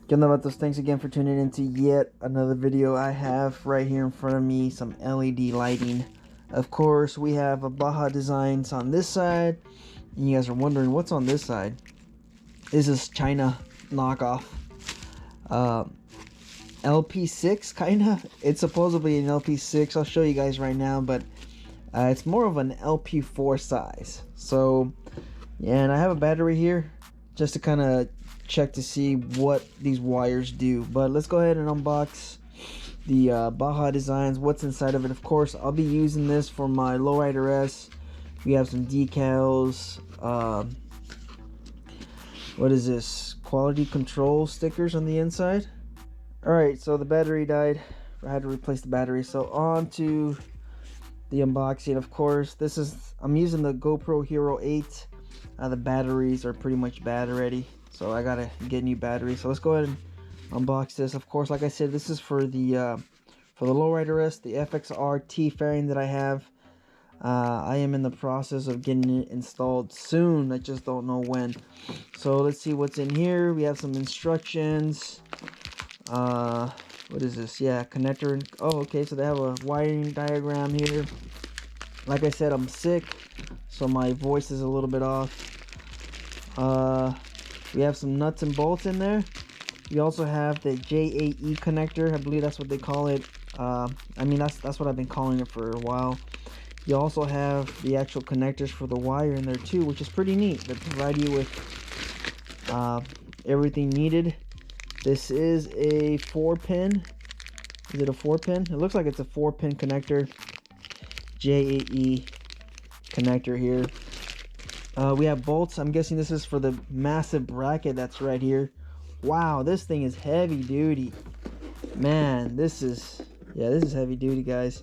GetLowered, thanks again for tuning into yet another video. I have right here in front of me some LED lighting. Of course, we have a Baja Designs on this side, and you guys are wondering what's on this side. This is China knockoff. LP6 kinda. It's supposedly an LP6. I'll show you guys right now, but it's more of an LP4 size. So, yeah, and I have a battery here just to kind of check to see what these wires do. But let's go ahead and unbox the Baja Designs, what's inside of it. Of course, I'll be using this for my Lowrider S. We have some decals. What is this? Quality control stickers on the inside. Alright, so the battery died. I had to replace the battery. So on to the unboxing. Of course, I'm using the GoPro Hero 8. The batteries are pretty much bad already, so I gotta get new batteries. So let's go ahead and unbox this. Of course, like I said, this is for the Lowrider S, the FX3 fairing that I have. I am in the process of getting it installed soon. I just don't know when. So let's see what's in here. We have some instructions. What is this? Yeah, connector. Oh, okay, so they have a wiring diagram here. Like I said, I'm sick, so my voice is a little bit off. We have some nuts and bolts in there. We also have the JAE connector. I believe that's what they call it. I mean, that's what I've been calling it for a while. You also have the actual connectors for the wire in there too, which is pretty neat. They provide you with everything needed. This is a 4-pin. Is it a 4-pin? It looks like it's a 4-pin connector. JAE connector here. We have bolts. I'm guessing this is for the massive bracket that's right here. Wow, this thing is heavy duty. Man, this is heavy duty, guys.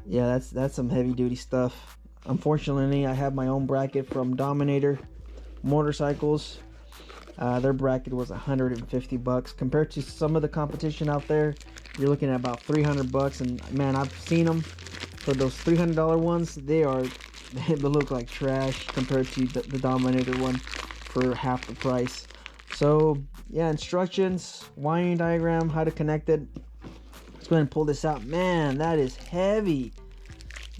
Yeah, that's some heavy duty stuff. Unfortunately, I have my own bracket from Dominator Motorcycles. Their bracket was $150 compared to some of the competition out there. You're looking at about $300, and man, I've seen them for those $300 ones. They look like trash compared to the Dominator one for half the price. So yeah, instructions, wiring diagram, how to connect it. Let's go ahead and pull this out. Man, that is heavy.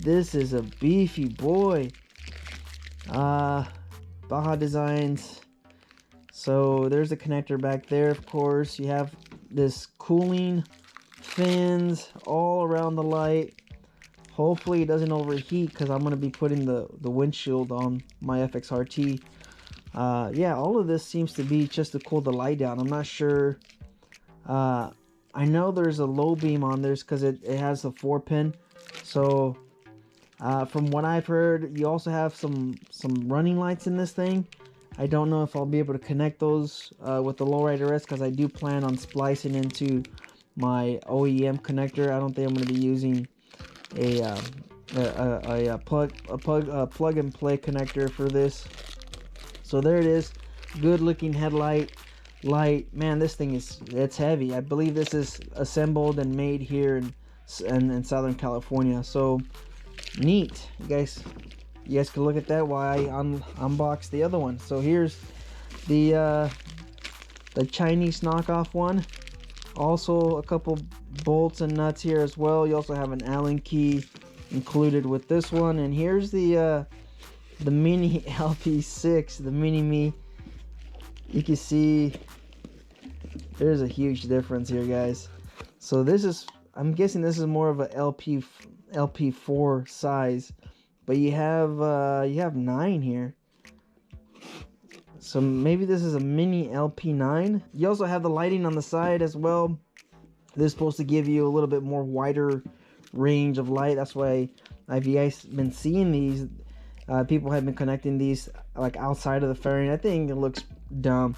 This is a beefy boy. Baja Designs. So there's a connector back there. Of course, you have this cooling fins all around the light. Hopefully it doesn't overheat, because I'm going to be putting the windshield on my FX3. Yeah, all of this seems to be just to cool the light down. I'm not sure. I know there's a low beam on this because it has a 4-pin. So from what I've heard, you also have some running lights in this thing. I don't know if I'll be able to connect those with the Lowrider S, because I do plan on splicing into my OEM connector. I don't think I'm going to be using a plug and play connector for this. So there it is. Good looking headlight light. Man, this thing it's heavy. I believe this is assembled and made here in Southern California. So neat. You guys can look at that while I unbox the other one. So here's the Chinese knockoff one. Also a couple bolts and nuts here as well. You also have an Allen key included with this one. And here's the mini LP6, the mini me. You can see there's a huge difference here, guys. So this is, I'm guessing this is more of a LP4 size. But you have 9 here. So maybe this is a mini LP9. You also have the lighting on the side as well. This is supposed to give you a little bit more wider range of light. That's why I've been seeing these. People have been connecting these like outside of the fairing. I think it looks dumb.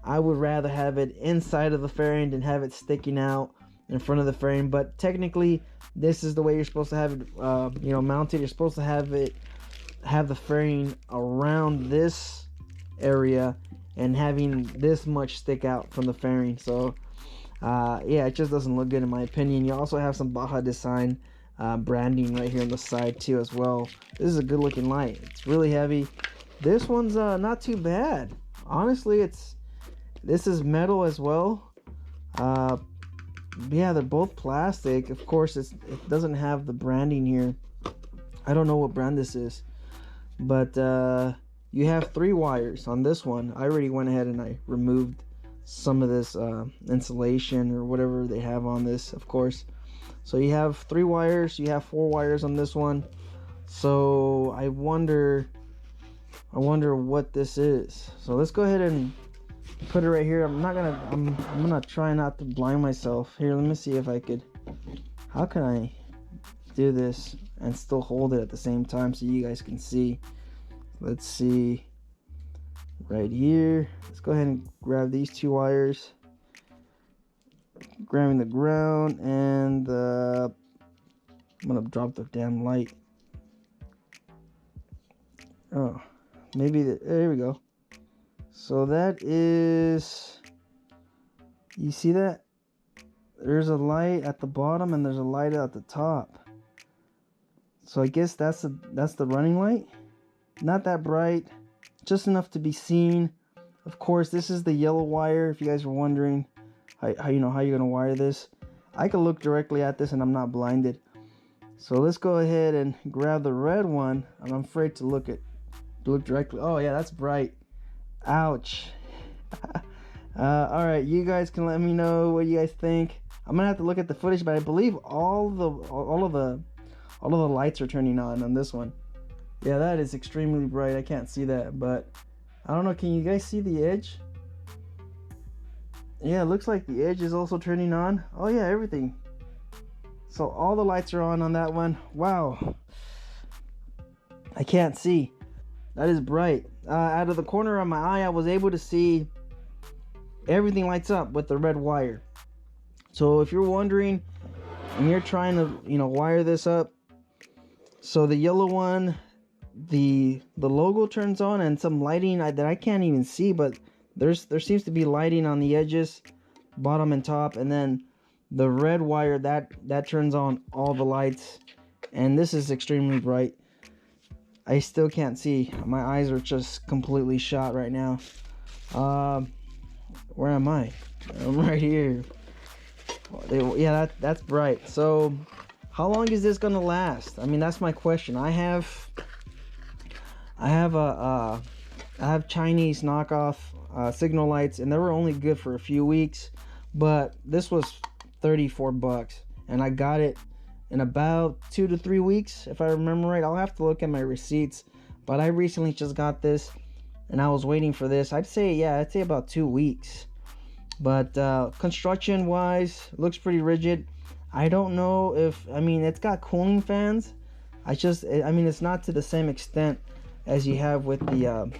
I would rather have it inside of the fairing than have it sticking out in front of the fairing. But technically, this is the way you're supposed to have it, mounted. You're supposed to have the fairing around this area and having this much stick out from the fairing. So yeah, it just doesn't look good in my opinion. You also have some Baja Design branding right here on the side too as well. This is a good looking light. It's really heavy. This one's not too bad. Honestly, it's This is metal as well. Yeah, they're both plastic. Of course, it doesn't have the branding here. I don't know what brand this is, but you have 3 wires on this one. I already went ahead and I removed some of this insulation or whatever they have on this, of course. So you have 3 wires. You have 4 wires on this one. So I wonder what this is. So let's go ahead and put it right here. I'm gonna try not to blind myself. Here, let me see if I could. How can I do this and still hold it at the same time so you guys can see? Let's see. Right here. Let's go ahead and grab these 2 wires. Grabbing the ground and I'm gonna drop the damn light. Oh, maybe there we go. So that is, you see that? There's a light at the bottom and there's a light at the top. So I guess that's the running light. Not that bright, just enough to be seen. Of course, this is the yellow wire. If you guys were wondering how you're gonna wire this, I can look directly at this and I'm not blinded. So let's go ahead and grab the red one. I'm afraid to look directly. Oh yeah, that's bright. Ouch. All right, you guys can let me know what you guys think. I'm gonna have to look at the footage, but I believe all of the lights are turning on this one. Yeah, that is extremely bright. I can't see that, but I don't know. Can you guys see the edge? Yeah, it looks like the edge is also turning on. Oh yeah, everything. So all the lights are on that one. Wow. I can't see. That is bright. Out of the corner of my eye, I was able to see everything lights up with the red wire. So if you're wondering and you're trying to, wire this up, so the yellow one, the logo turns on and some lighting that I can't even see, but there seems to be lighting on the edges, bottom and top, and then the red wire that turns on all the lights. And this is extremely bright. I still can't see. My eyes are just completely shot right now. Where am I? I'm right here. Yeah, that's bright. So how long is this gonna last? I mean, that's my question. I have Chinese knockoff signal lights, and they were only good for a few weeks, but this was $34 and I got it in about 2 to 3 weeks, if I remember right. I'll have to look at my receipts, but I recently just got this and I was waiting for this. I'd say about 2 weeks. But construction wise, looks pretty rigid. I don't know if, it's got cooling fans. It's not to the same extent as you have with the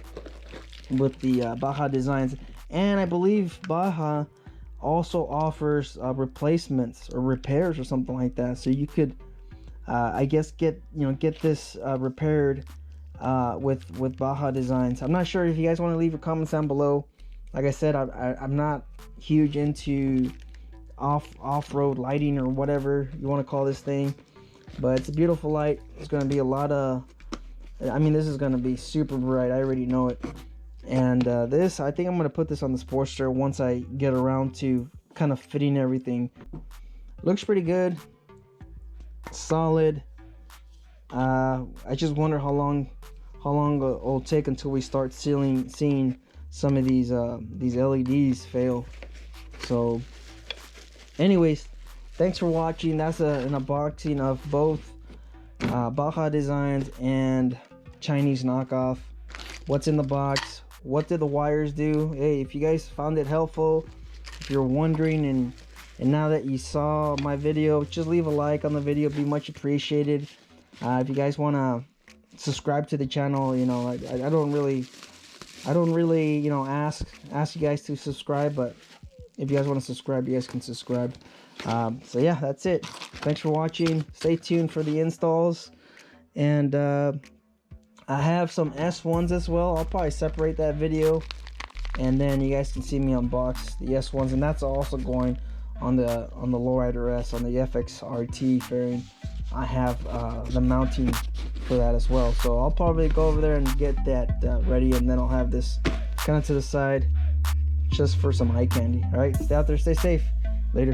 Baja Designs, and I believe Baja also offers replacements or repairs or something like that. So you could, I guess, get this repaired with Baja Designs. I'm not sure. If you guys want to leave your comments down below. Like I said, I'm not huge into off-road lighting or whatever you want to call this thing, but it's a beautiful light. It's going to be a lot of, this is going to be super bright. I already know it. And this, I think I'm going to put this on the Sportster once I get around to kind of fitting everything. Looks pretty good, solid. I just wonder how long it'll take until we start seeing some of these LEDs fail. So anyways, thanks for watching. That's an unboxing of both Baja Designs and Chinese knockoff. What's in the box? What did the wires do? Hey, if you guys found it helpful, if you're wondering, and now that you saw my video, just leave a like on the video. It'd be much appreciated. If you guys want to subscribe to the channel, I don't really ask you guys to subscribe, but if you guys want to subscribe, you guys can subscribe. So yeah, that's it. Thanks for watching. Stay tuned for the installs, and I have some S1s as well. I'll probably separate that video, and then you guys can see me unbox the S1s, and that's also going on the Lowrider S, on the FX3 fairing. I have the mounting for that as well, so I'll probably go over there and get that ready, and then I'll have this kind of to the side, just for some eye candy. All right, stay out there, stay safe. Later.